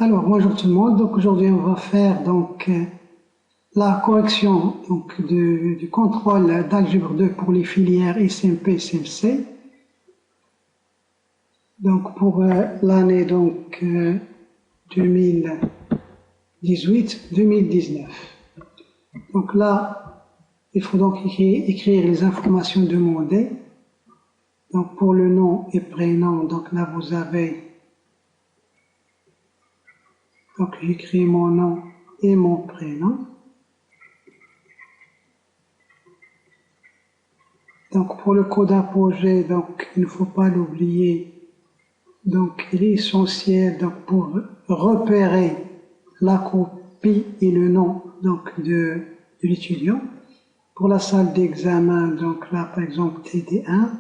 Alors, bonjour tout le monde. Donc, aujourd'hui, on va faire la correction du contrôle d'algèbre 2 pour les filières SMP et CMC. Donc, pour l'année 2018-2019. Donc là, il faut donc écrire les informations demandées. Donc, pour le nom et prénom, donc là, vous avez. Donc, j'écris mon nom et mon prénom. Donc, pour le code apogée, donc, il ne faut pas l'oublier. Donc, il est essentiel donc, pour repérer la copie et le nom donc, de l'étudiant. Pour la salle d'examen, donc là, par exemple, TD1, la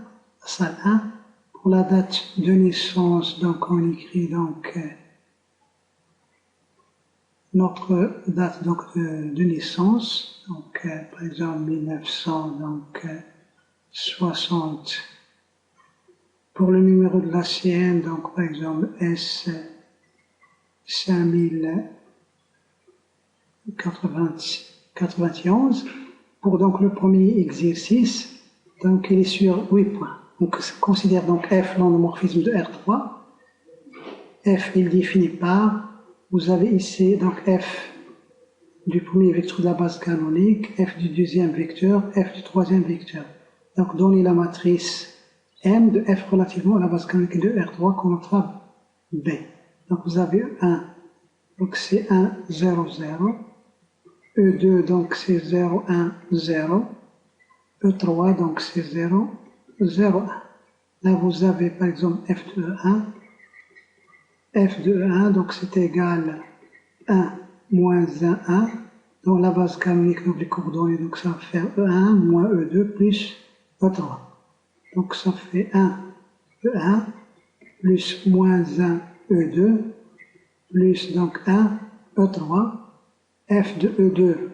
salle 1. Pour la date de naissance, donc, on écrit donc notre date donc, de naissance, donc par exemple 1960. Pour le numéro de la CN, donc par exemple S 5091. Pour donc le premier exercice, donc il est sur 8 points. Donc considère donc F l'endomorphisme de R3. F il définit par, vous avez ici donc F du premier vecteur de la base canonique, F du deuxième vecteur, F du troisième vecteur. Donc donnez la matrice M de F relativement à la base canonique de R3 qu'on notera B. Donc vous avez 1, donc c'est 1, 0, 0. E2 donc c'est 0, 1, 0. E3 donc c'est 0, 0, 1. Là vous avez par exemple F de E1. F de E1, donc c'est égal 1 moins 1, 1. Dans la base canonique, donc les coordonnées, donc ça va faire E1 moins E2 plus E3. Donc ça fait 1 E1 plus moins 1 E2 plus donc 1 E3. F de E2,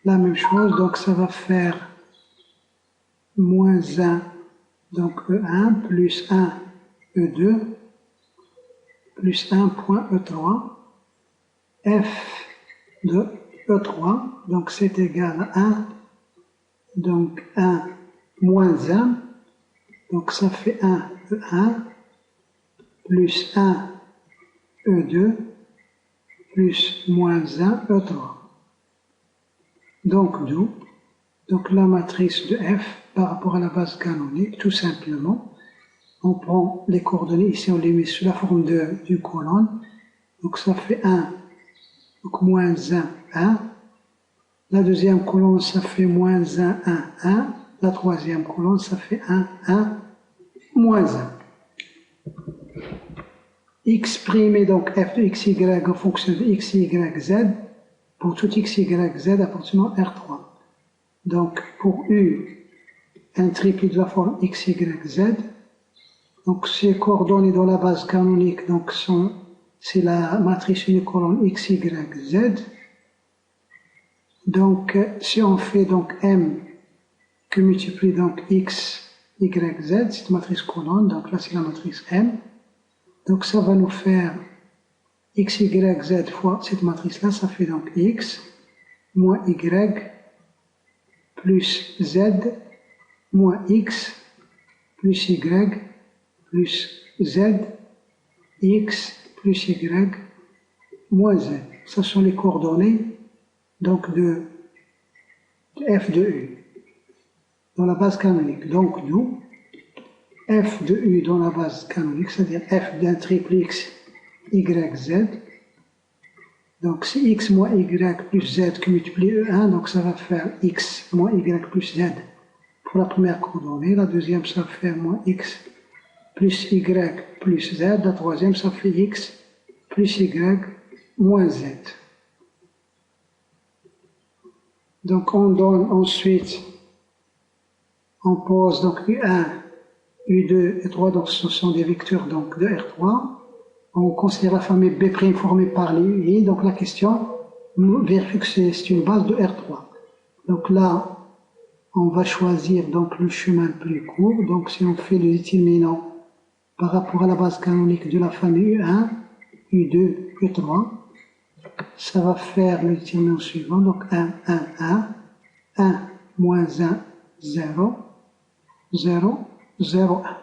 la même chose, donc ça va faire moins 1 donc E1 plus 1 E2 plus 1 point E3, F de E3, donc c'est égal à 1, donc 1 moins 1, donc ça fait 1 E1, plus 1 E2, plus moins 1 E3. Donc d'où, donc la matrice de F par rapport à la base canonique, tout simplement, on prend les coordonnées, ici on les met sous la forme d'une colonne, donc ça fait 1, donc moins 1, 1. La deuxième colonne, ça fait moins 1, 1, 1. La troisième colonne, ça fait 1, 1, moins 1. Exprimer donc f de x, y en fonction de x, y, z pour tout x, y, z appartenant à R3. Donc pour U, un triplet de la forme x, y, z. Donc ces coordonnées dans la base canonique, donc c'est la matrice unicolonne x, y, z. Donc si on fait donc m que multiplie donc x, y, z, cette matrice colonne, donc là c'est la matrice m. Donc ça va nous faire x, y, z fois cette matrice-là, ça fait donc x moins y plus z moins x plus y plus z, x plus y moins z. Ce sont les coordonnées donc de f de u dans la base canonique. Donc nous, f de u dans la base canonique, c'est-à-dire f d'un triple x, y, z. Donc c'est x moins y plus z qui multiplie E1, donc ça va faire x moins y plus z pour la première coordonnée. La deuxième, ça va faire moins x plus y plus z. La troisième, ça fait x plus y moins z. Donc on donne ensuite, on pose donc U1, U2 et 3, donc ce sont des vecteurs donc, de R3. On considère la famille B' formée par les UI, donc la question vérifie que c'est une base de R3. Donc là, on va choisir donc le chemin le plus court. Donc si on fait le déterminant par rapport à la base canonique de la famille U1, U2, U3, ça va faire le déterminant suivant, donc 1, 1, 1, 1, moins 1, 0, 0, 0, 1.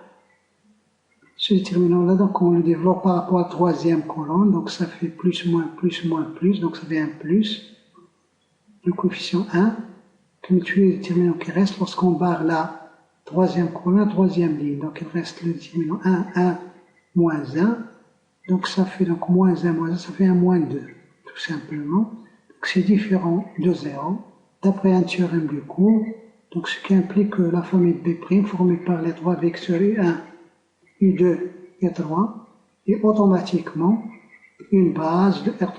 Ce déterminant-là, donc on le développe par rapport à la troisième colonne, donc ça fait plus, moins, donc ça fait un plus, le coefficient 1, que multiplié le déterminant qui reste lorsqu'on barre la troisième colonne, la troisième ligne, donc il reste le déterminant 1, 1, moins 1, donc ça fait donc moins 1, ça fait un moins 2, tout simplement. Donc c'est différent de 0, d'après un théorème du cours, donc ce qui implique que la famille B' formée par les trois vecteurs U1, U2 et U3 est automatiquement une base de R3.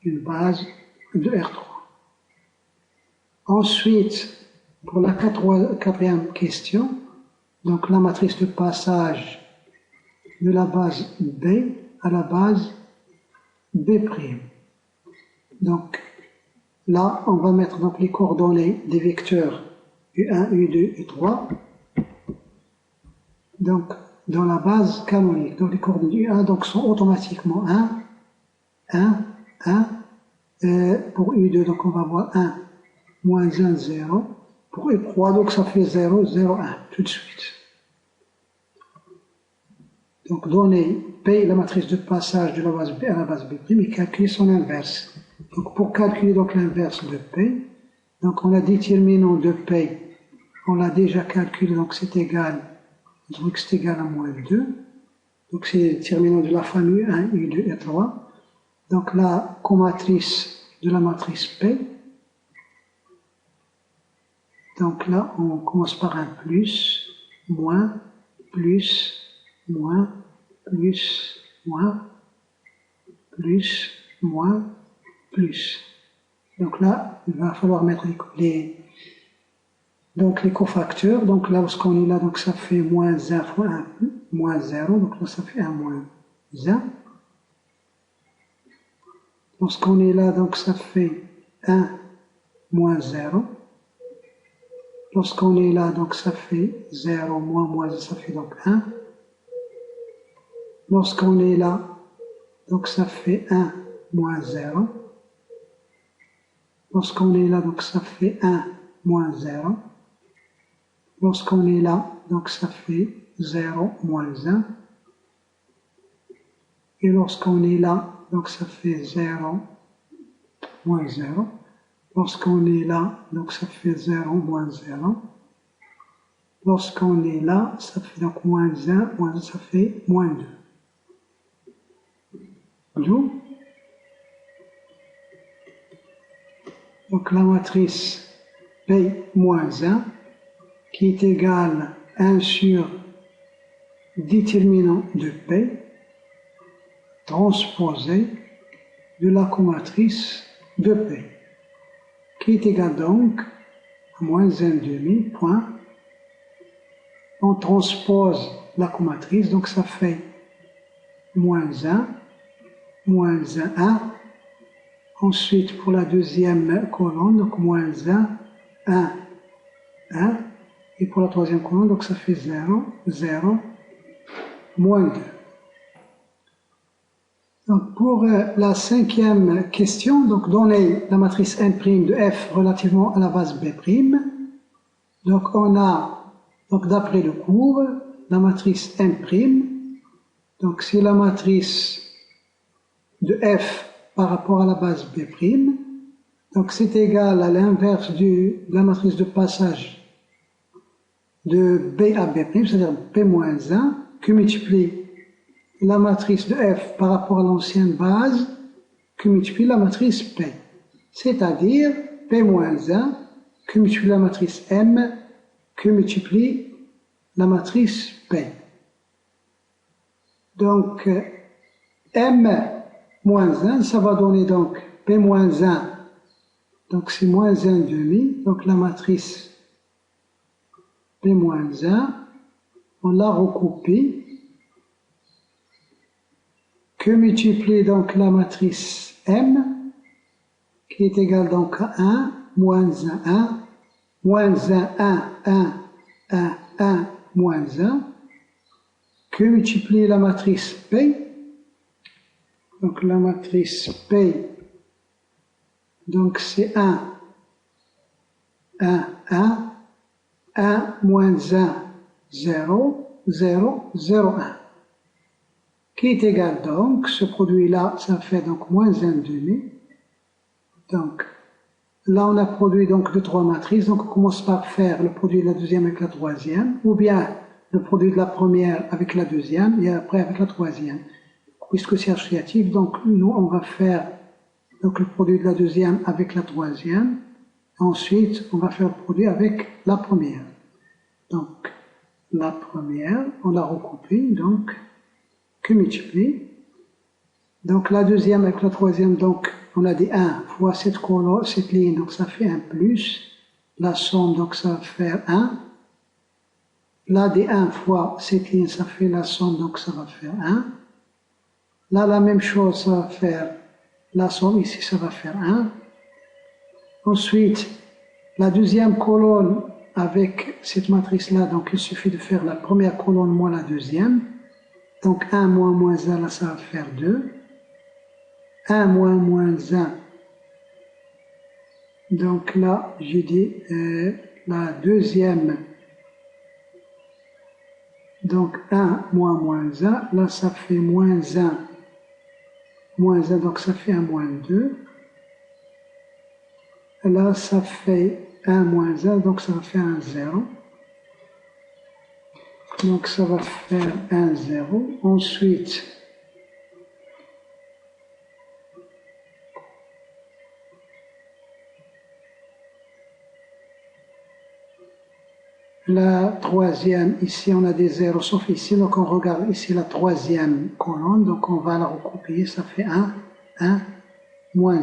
Une base de R3. Ensuite, pour la quatrième question, donc la matrice de passage de la base B à la base B'. Donc là, on va mettre donc les coordonnées des vecteurs U1, U2, U3. Donc, dans la base canonique, donc les coordonnées U1 donc, sont automatiquement 1, 1, 1. Pour U2, donc on va avoir 1, moins 1, 0. Pour U3, donc ça fait 0, 0, 1, tout de suite. Donc, donner P, la matrice de passage de la base B à la base B', et calculer son inverse. Donc, pour calculer donc l'inverse de P, donc on a déterminant de P, on l'a déjà calculé, donc c'est égal, donc c'est égal à moins 2. Donc, c'est le déterminant de la famille 1, U2 et 3. Donc, la comatrice de la matrice P, donc là, on commence par un plus, moins, plus, moins, plus, moins, plus, moins, plus. Donc là, il va falloir mettre les cofacteurs. Donc là, lorsqu'on est là, donc ça fait moins 1 fois 1, moins 0. Donc là, ça fait 1 moins 1. Lorsqu'on est là, donc ça fait 1 moins 0. Lorsqu'on est là, donc ça fait 0 moins 1, ça fait donc 1. Lorsqu'on est là, donc ça fait 1 moins 0. Lorsqu'on est là, donc ça fait 1 moins 0. Lorsqu'on est là, donc ça fait 0 moins 1. Et lorsqu'on est là, donc ça fait 0 moins 0. Lorsqu'on est là, donc ça fait 0 moins 0. Lorsqu'on est là, ça fait donc moins 1, ça fait moins 2. D'où donc la matrice P moins 1 qui est égale à 1 sur déterminant de P transposé de la comatrice de P qui est égale donc à moins 1,5 point. On transpose la comatrice, donc ça fait moins 1, moins 1, 1. Ensuite, pour la deuxième colonne, donc moins 1, 1, 1. Et pour la troisième colonne, donc ça fait 0, 0, moins 2. Donc pour la cinquième question, donc donner la matrice M' de F relativement à la base B'. Donc on a, donc d'après le cours, la matrice M', donc c'est la matrice de F par rapport à la base B', donc c'est égal à l'inverse de la matrice de passage de B à B', c'est-à-dire P-1, que multiplie la matrice de F par rapport à l'ancienne base, que multiplie la matrice P, c'est-à-dire P-1, que multiplie la matrice M, que multiplie la matrice P. Donc, M-1, ça va donner donc P-1, donc c'est moins 1,5, donc la matrice P-1, on la recopie, que multiplie donc la matrice M, qui est égale donc à 1, moins 1, 1, moins 1, 1, 1, 1, 1, moins 1, que multiplier la matrice P. Donc la matrice P, donc c'est 1, 1, 1, 1, moins 1, 0, 0, 0, 1. Qui est égal donc, ce produit-là, ça fait donc moins 1 demi. Donc, là on a produit donc de 3 matrices, donc on commence par faire le produit de la deuxième avec la troisième, ou bien le produit de la première avec la deuxième, et après avec la troisième. Puisque c'est associatif, donc nous on va faire donc, le produit de la deuxième avec la troisième, ensuite on va faire le produit avec la première. Donc, la première, on la recopie, donc, que multiplie. Donc la deuxième avec la troisième, donc on a dit 1 fois cette colonne, cette ligne, donc ça fait 1 plus. La somme, donc ça va faire 1. Là, des 1 fois cette ligne, ça fait la somme, donc ça va faire 1. Là, la même chose, ça va faire la somme, ici ça va faire 1. Ensuite, la deuxième colonne avec cette matrice-là, donc il suffit de faire la première colonne moins la deuxième. Donc 1 moins moins 1, là ça va faire 2. 1 moins moins 1. Donc là, j'ai dit la deuxième. Donc 1 moins moins 1, là ça fait moins 1. Moins 1, donc ça fait 1 moins 2. Là ça fait 1 moins 1, donc ça va faire un 0. Donc ça va faire 1, 0. Ensuite, la troisième, ici on a des zéros sauf ici, donc on regarde ici la troisième colonne, donc on va la recopier, ça fait 1, 1, moins 1.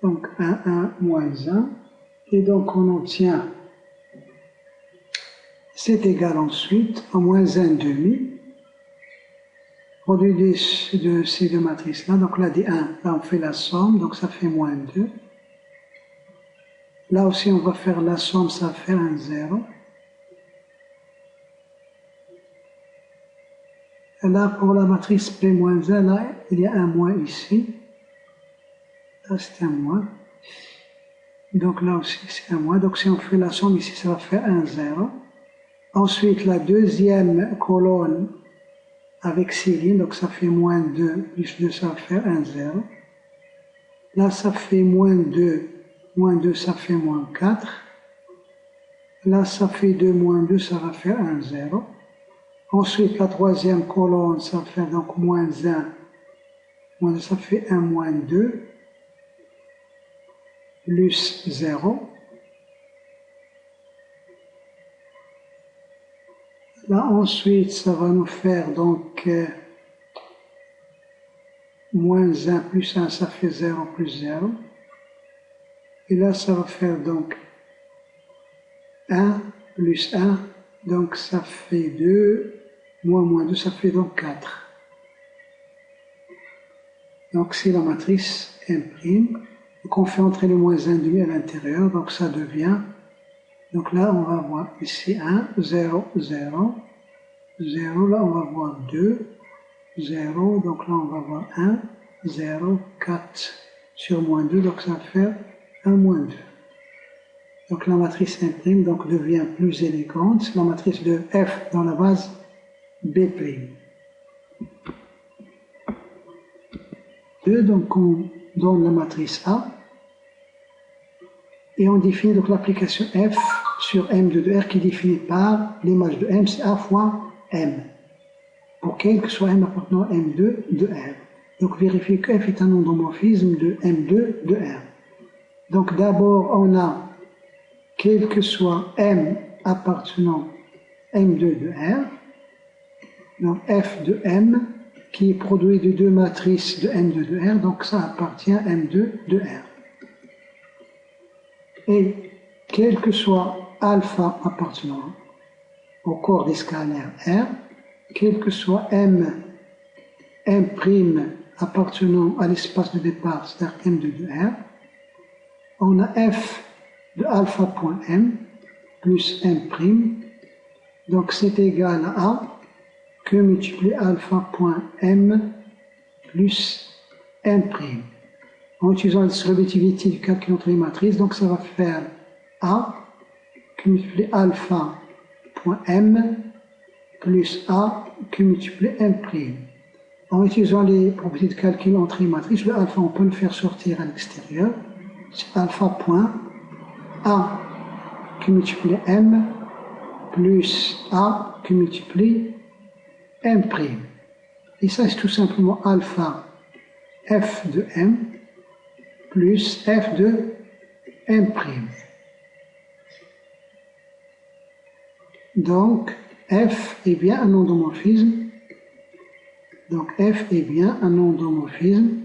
Donc 1, 1, moins 1. Et donc on obtient, c'est égal ensuite à moins 1 demi. Produit de ces deux matrices-là, donc là des 1, là on fait la somme, donc ça fait moins 2. Là aussi on va faire la somme, ça va faire un 0. Et là pour la matrice P moins 1, là il y a un moins ici. Là c'est un moins. Donc là aussi c'est un moins. Donc si on fait la somme ici, ça va faire un 0. Ensuite la deuxième colonne avec ces lignes, donc ça fait moins 2 plus 2, ça va faire un 0. Là ça fait moins 2. Moins 2, ça fait moins 4. Là, ça fait 2 moins 2, ça va faire un 0. Ensuite, la troisième colonne, ça va faire donc moins 1. Moins 2, ça fait 1 moins 2. Plus 0. Là, ensuite, ça va nous faire donc moins 1 plus 1, ça fait 0 plus 0. Et là, ça va faire donc 1 plus 1, donc ça fait 2, moins 2, ça fait donc 4. Donc c'est la matrice M'. Donc on fait entrer le moins 1 demi à l'intérieur, donc ça devient, donc là on va voir ici 1, 0, 0, 0, là on va voir 2, 0, donc là on va voir 1, 0, 4 sur moins 2, donc ça va faire 1 moins 2. Donc la matrice M' donc devient plus élégante, la matrice de F dans la base B'. Donc on donne la matrice A et on définit donc l'application F sur M2 de R qui est définie par l'image de M, c'est A fois M, pour quel que soit M appartenant à M2 de R. Donc vérifiez que F est un endomorphisme de M2 de R. Donc d'abord on a quel que soit M appartenant à M2 de R, donc F de M qui est produit de deux matrices de M2 de R, donc ça appartient à M2 de R. Et quel que soit alpha appartenant au corps des scalaires R, quel que soit M' appartenant à l'espace de départ, c'est-à-dire M2 de R, on a F de alpha point M plus M'. Donc c'est égal à Q multiplié alpha point M plus M'. En utilisant la distributivité du calcul entre les matrices, donc ça va faire A Q multiplié alpha point M plus A Q multiplié M'. En utilisant les propriétés de calcul entre les matrices, le alpha on peut le faire sortir à l'extérieur. C'est alpha point A Q multiplié M plus A Q multiplié M'. Et ça c'est tout simplement alpha F de M plus F de M'. Donc F est bien un endomorphisme. Donc F est bien un endomorphisme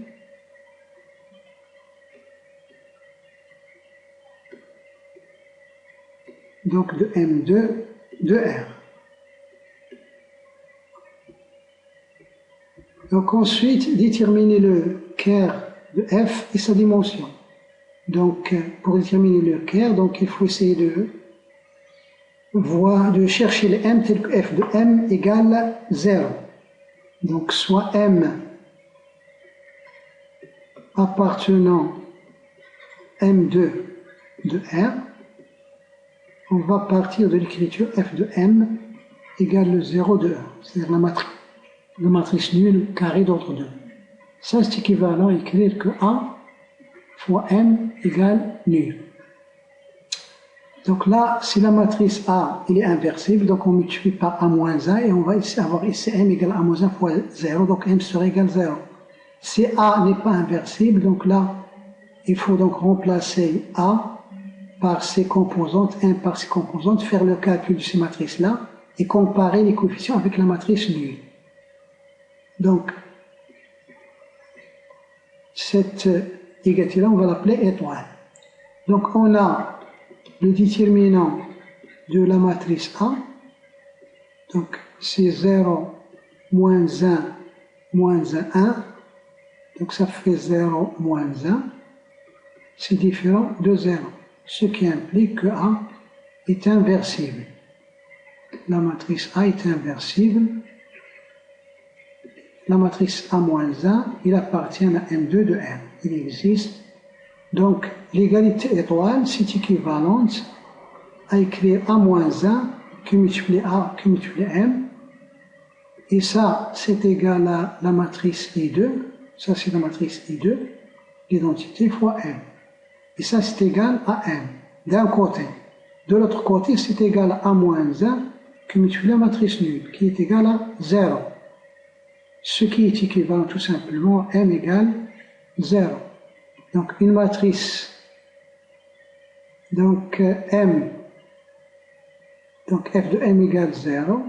donc de M2 de R. Donc ensuite, déterminer le kerr de F et sa dimension. Donc pour déterminer le kerr, donc il faut essayer de chercher le M tel que F de M égale 0. Donc soit M appartenant M2 de R, on va partir de l'écriture F de M égale le 0 de R, c'est-à-dire la matrice nulle carré d'ordre 2. Ça c'est équivalent à écrire que A fois M égale nul. Donc là, si la matrice A elle est inversible, donc on multiplie par A moins 1 et on va ici avoir ici M égale A moins 1 fois 0, donc M sera égal 0. Si A n'est pas inversible, donc là, il faut donc remplacer A par ses composantes, 1 par ses composantes, faire le calcul de ces matrices-là et comparer les coefficients avec la matrice nulle. Donc, cette égalité-là, on va l'appeler étoile. Donc, on a le déterminant de la matrice A, donc c'est 0, moins 1, moins 1, donc ça fait 0, moins 1, c'est différent de 0, ce qui implique que A est inversible. La matrice A est inversible. La matrice A-1, il appartient à M2 de R. Il existe. Donc, l'égalité étoile, c'est équivalente à écrire A-1 qui multiplie A, qui multiplie M. Et ça, c'est égal à la matrice I2. Ça, c'est la matrice I2. L'identité fois M. Et ça, c'est égal à M. D'un côté. De l'autre côté, c'est égal à A-1 qui multiplie la matrice nulle, qui est égal à 0. Ce qui est équivalent tout simplement à M égale 0. Donc une matrice, donc M, donc F de M égale 0,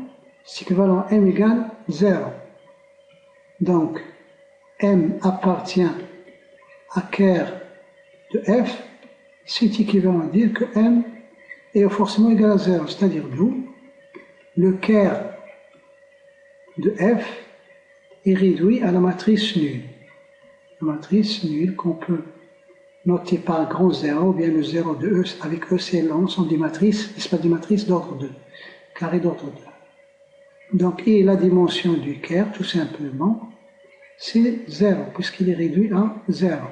c'est équivalent à M égale 0. Donc M appartient à kerr de F, c'est équivalent à dire que M est forcément égal à 0, c'est-à-dire d'où le kerr de F est réduit à la matrice nulle. La matrice nulle qu'on peut noter par un grand 0, ou bien le 0 de E, avec E c'est l'ensemble des matrices, espace des matrices d'ordre 2, carré d'ordre 2. Donc, et la dimension du kerr, tout simplement, c'est 0, puisqu'il est réduit à 0.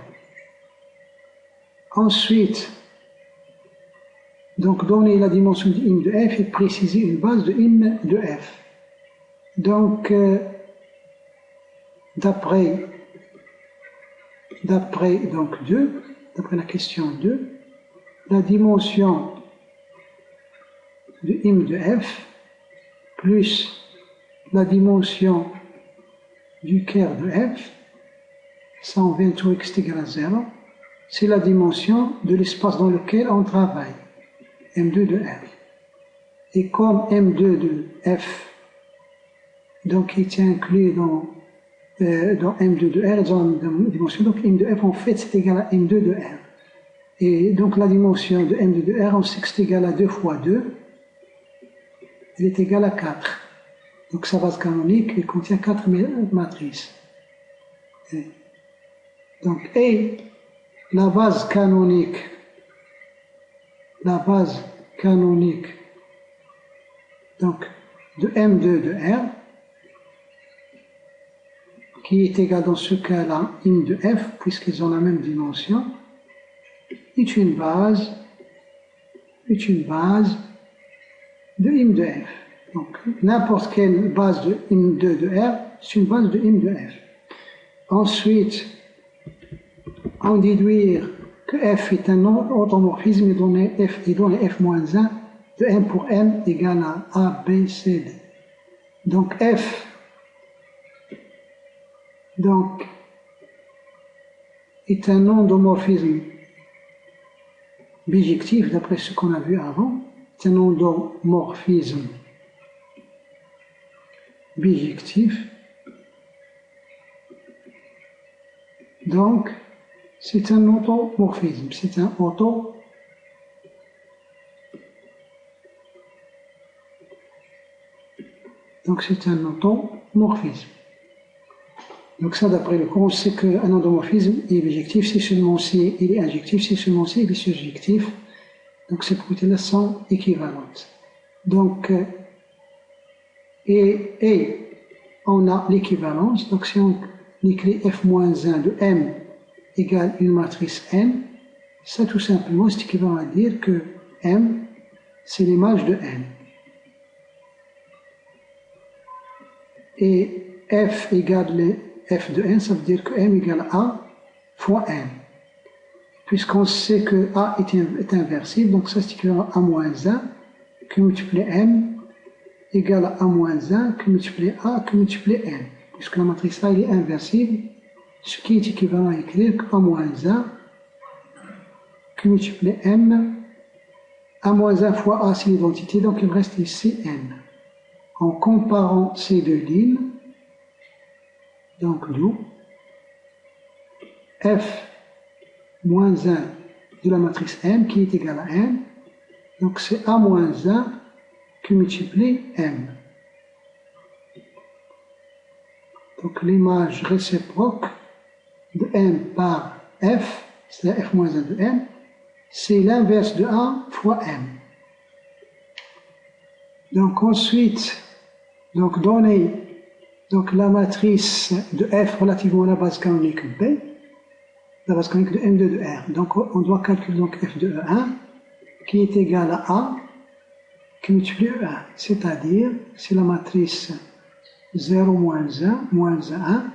Ensuite, donc donner la dimension de im de f et préciser une base de im de f. Donc, d'après donc 2, d'après la question 2, la dimension de im de f plus la dimension du kerr de f, 128 x est égal à 0, c'est la dimension de l'espace dans lequel on travaille, M2 de R. Et comme M2 de F, donc il est inclus dans M2 de R, dans la dimension, donc M de F en fait c'est égal à M2 de R. Et donc la dimension de M2 de R, on sait que c'est égal à 2 fois 2, elle est égale à 4. Donc sa base canonique, elle contient 4 matrices. Et la base canonique canonique donc, de M2 de R, qui est égal dans ce cas-là im de F, puisqu'ils ont la même dimension, est une base de im de F. Donc, n'importe quelle base de im2 de R, c'est une base de im de F. Ensuite, on déduire que F est un automorphisme et donner F-1 de M pour M égale à A, B, C, D. Donc F est un endomorphisme bijectif, d'après ce qu'on a vu avant. C'est un endomorphisme bijectif. Donc, c'est un automorphisme. C'est un automorphisme. Donc ça, d'après le cours, on sait qu'un endomorphisme est bijectif si seulement si il est injectif, si seulement si il est surjectif. Donc ces propriétés-là sont équivalentes. Donc, et on a l'équivalence. Donc si on écrit F-1 de M égale une matrice N, ça tout simplement c'est équivalent à dire que M, c'est l'image de N. Et F égale F de N, ça veut dire que M égale A fois N. Puisqu'on sait que A est inversible, donc ça c'est équivalent à A-1 que multiplié M égale à A-1 que multiplié A que multiplié N. Puisque la matrice A elle est inversible, ce qui est équivalent à écrire que A-1 que multiplié M, A-1 fois A c'est l'identité, donc il reste ici N. En comparant ces deux lignes, donc d'où F-1 de la matrice M qui est égal à N, donc c'est A-1 qui multiplie M. Donc l'image réciproque de M par F, c'est F-1 de M, c'est l'inverse de A fois M. Donc ensuite, donner la matrice de F relativement à la base canonique B, la base canonique de M2 de R. Donc on doit calculer donc F de E1 qui est égal à A qui multiplie E1, c'est-à-dire c'est la matrice 0, -1, -1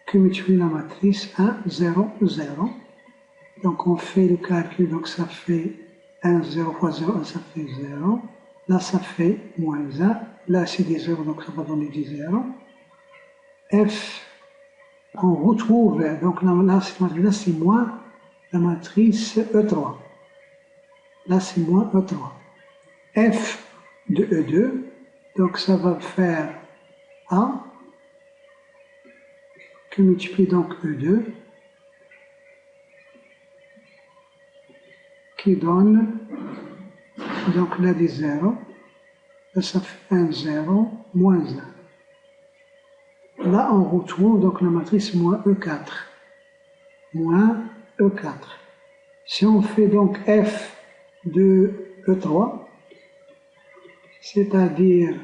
qui multiplie la matrice 1, 0, 0. Donc on fait le calcul, donc ça fait 1, 0 fois 0, ça fait 0. Là ça fait -1, là c'est des 0, donc ça va donner des 0. F, on retrouve, donc là c'est moins la matrice E3. Là c'est moins E3. F de E2, donc ça va faire A, qui multiplie donc E2, qui donne, donc là des 0, là ça fait 1, 0, -1. Là, on retrouve donc la matrice moins E4. Moins E4. Si on fait donc F de E3, c'est-à-dire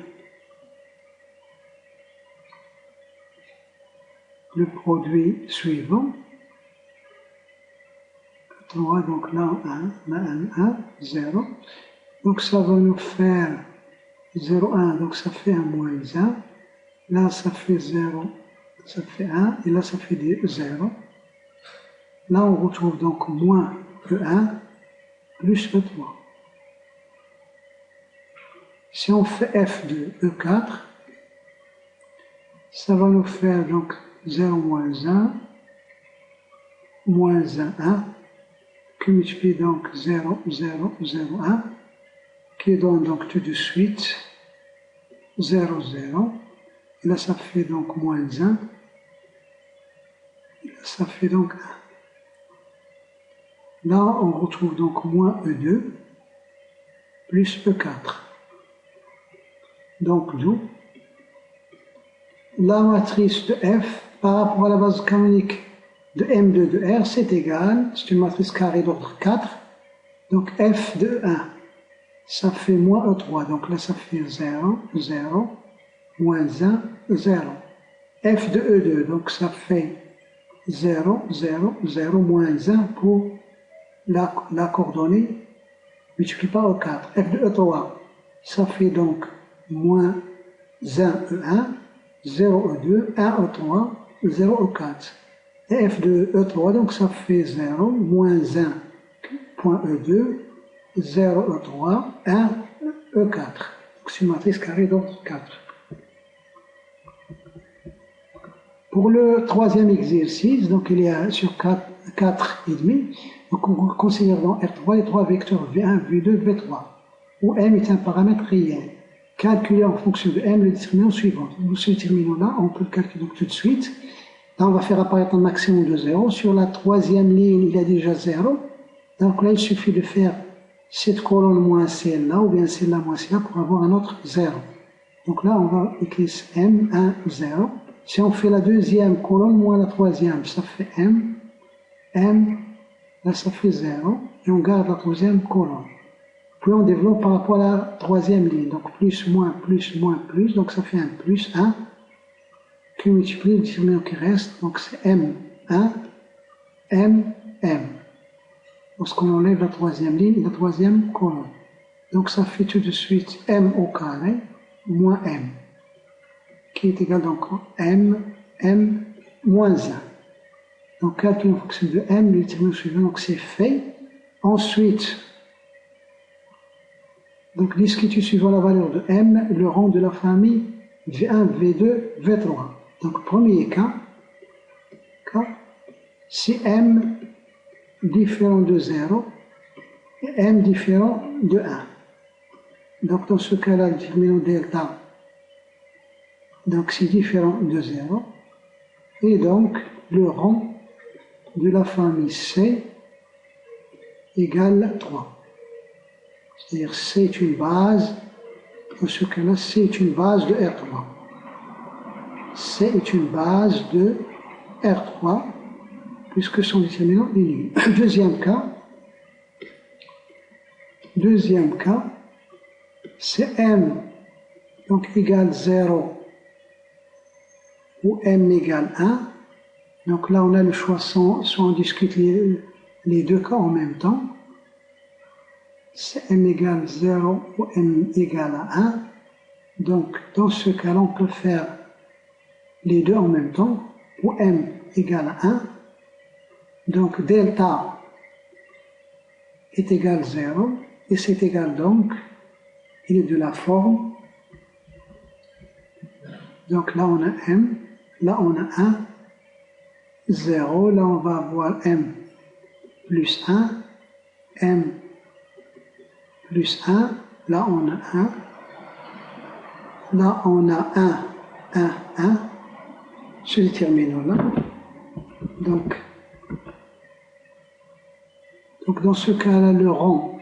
le produit suivant, 3, donc là 1, 0. Donc ça va nous faire 0, 1, donc ça fait un -1. Là, ça fait 0, ça fait 1, et là, ça fait 0. Là, on retrouve donc moins E1 plus E3. Si on fait F de E4, ça va nous faire donc 0, -1, -1, qui multiplie donc 0, 0, 0, 1, qui donne donc tout de suite 0, 0. Et là, ça fait donc -1. Et là, ça fait donc 1. Là, on retrouve donc moins E2 plus E4. Donc, d'où la matrice de F par rapport à la base canonique de M2 de R, c'est égal, c'est une matrice carrée d'ordre 4. Donc, F de 1 ça fait moins E3. Donc là, ça fait 0, 0, moins 1, 0. F de E2, donc ça fait 0, 0, 0, moins 1 pour la coordonnée multiplié par E4. F de E3, ça fait donc moins 1 E1, 0 E2, 1 E3, 0 E4. Et F de E3, donc ça fait 0, moins 1 point E2, 0 E3, 1 E4. Donc c'est une matrice carrée d'ordre 4. Pour le troisième exercice, donc il y a sur 4 et demi, donc on considère dans R3 les trois vecteurs V1, V2, V3, où M est un paramètre réel. Calculer en fonction de M le déterminant suivant. Donc ce déterminant-là, on peut le calculer donc tout de suite. Là, on va faire apparaître un maximum de 0. Sur la troisième ligne, il y a déjà 0. Donc là, il suffit de faire cette colonne moins celle-là, ou bien celle-là moins celle-là, pour avoir un autre 0. Donc là, on va écrire M, 1, 0. Si on fait la deuxième colonne moins la troisième, ça fait M, M, là ça fait 0, et on garde la troisième colonne. Puis on développe par rapport à la troisième ligne, donc plus, moins, donc ça fait un plus 1, qui multiplie le déterminant qui reste, donc c'est M, 1, M, M. Lorsqu'on enlève la troisième ligne, la troisième colonne. Donc ça fait tout de suite M au carré, moins M, qui est égal donc à M, M, moins 1. Donc calcul en fonction de M, le déterminant suivant, donc c'est fait. Ensuite, donc discuter suivant la valeur de M, le rang de la famille V1, V2, V3. Donc premier cas, c'est M différent de 0 et M différent de 1. Donc dans ce cas-là, le déterminant delta, donc c'est différent de 0, et donc le rang de la famille C égale 3. C'est-à-dire C est une base, dans ce cas-là, C est une base de R3. C est une base de R3, puisque son déterminant est nul. Deuxième cas, c'est M donc égale 0 ou M égale 1. Donc là, on a le choix, soit on discute les deux cas en même temps. C'est M égale 0 ou M égale à 1. Donc, dans ce cas-là, on peut faire les deux en même temps, ou M égale à 1. Donc, delta est égal à 0, et c'est égal donc, il est de la forme. Donc là, on a M, là, on a 1, 0, là, on va avoir M plus 1, M plus 1, là, on a 1, là, on a 1, 1, 1, ce déterminant-là. Donc, dans ce cas-là, le rang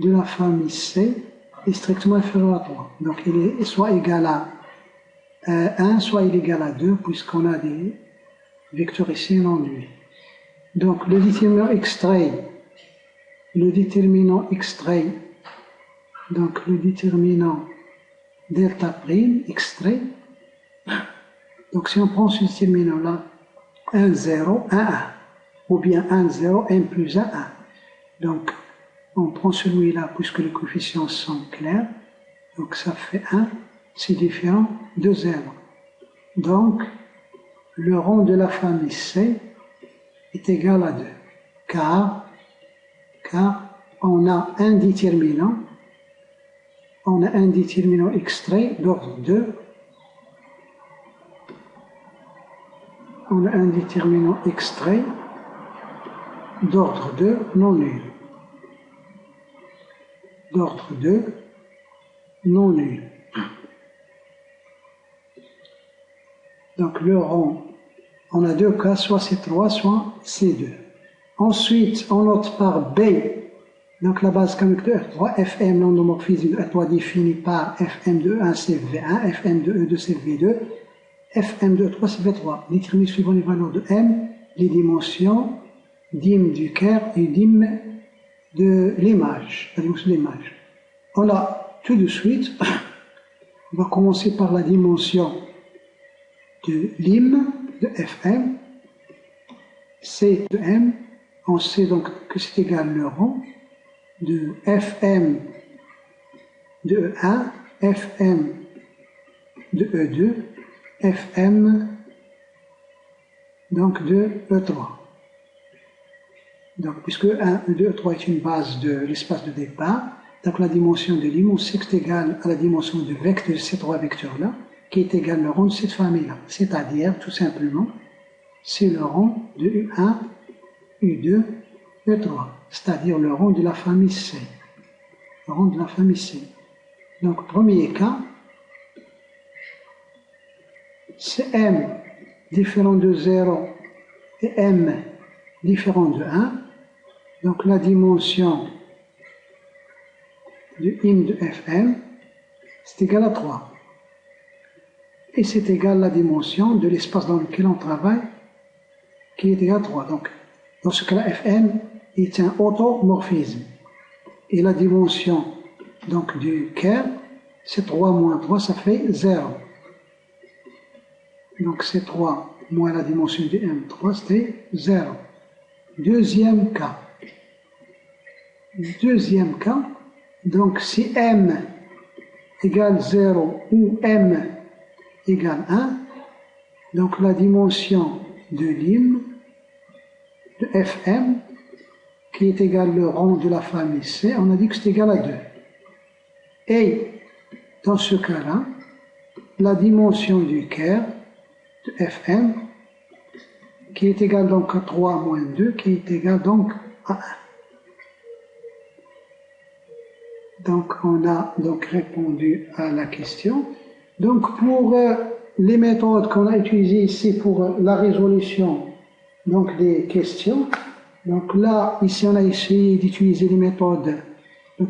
de la famille C est strictement inférieur à 3. Donc, il est soit égal à 1, soit il est égal à 2, puisqu'on a des vecteurs ici non nuls. Donc, le déterminant extrait, donc le déterminant delta prime extrait. Donc, si on prend ce déterminant-là, 1, 0, 1, 1, ou bien 1, 0, M plus 1, 1. Donc, on prend celui-là puisque les coefficients sont clairs. Donc, ça fait 1, c'est différent de 0. Donc, le rang de la famille C est égal à 2. Car on a un déterminant extrait d'ordre 2. On a un déterminant extrait d'ordre 2 non nul. D'ordre 2 non nul. Donc le rang, on a deux cas, soit C3, soit C2. Ensuite, on note par B, donc la base canonique de R3, Fm, l'endomorphisme de R3 défini par Fm de 1 c'est V1, Fm de E2 c'est V2, Fm de E3 c'est V3. Déterminer suivant les valeurs de M, les dimensions, dim du Kerr et dim de l'image, la dimension de l'image. On a tout de suite, on va commencer par la dimension de l'im de Fm, C de M. On sait donc que c'est égal le rang de Fm de E1, Fm de E2, Fm donc de E3. Donc, puisque 1, E2, E3 est une base de l'espace de départ, donc la dimension de l'im, on sait que c'est égal à la dimension de vecteur de ces trois vecteurs-là, qui est égal au rang de cette famille-là. C'est-à-dire, tout simplement, c'est le rang de U1, U2, U3, c'est-à-dire le rang de la famille C. Le rang de la famille C. Donc, premier cas, c'est M différent de 0 et M différent de 1. Donc, la dimension de im de Fm, c'est égal à 3. Et c'est égal à la dimension de l'espace dans lequel on travaille, qui est égal à 3. Donc, dans ce cas-là, Fn est un automorphisme. Et la dimension donc, du kerr, c'est 3 moins 3, ça fait 0. Donc, c'est 3 moins la dimension de M3, c'était 0. Deuxième cas. Deuxième cas, donc si M égale 0 ou M égale 1, donc la dimension de l'im de Fm, qui est égal le rang de la famille C, on a dit que c'est égal à 2. Et dans ce cas-là, la dimension du kerr de Fm, qui est égal donc à 3 moins 2, qui est égal donc à 1. Donc on a donc répondu à la question. Donc pour les méthodes qu'on a utilisées ici pour la résolution donc des questions, donc là ici on a essayé d'utiliser les méthodes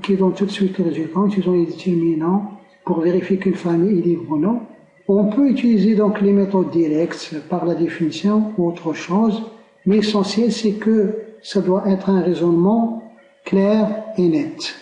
qui donnent tout de suite les résultats, en utilisant les déterminants pour vérifier qu'une famille est libre ou non. On peut utiliser donc les méthodes directes par la définition ou autre chose, mais l'essentiel c'est que ça doit être un raisonnement clair et net.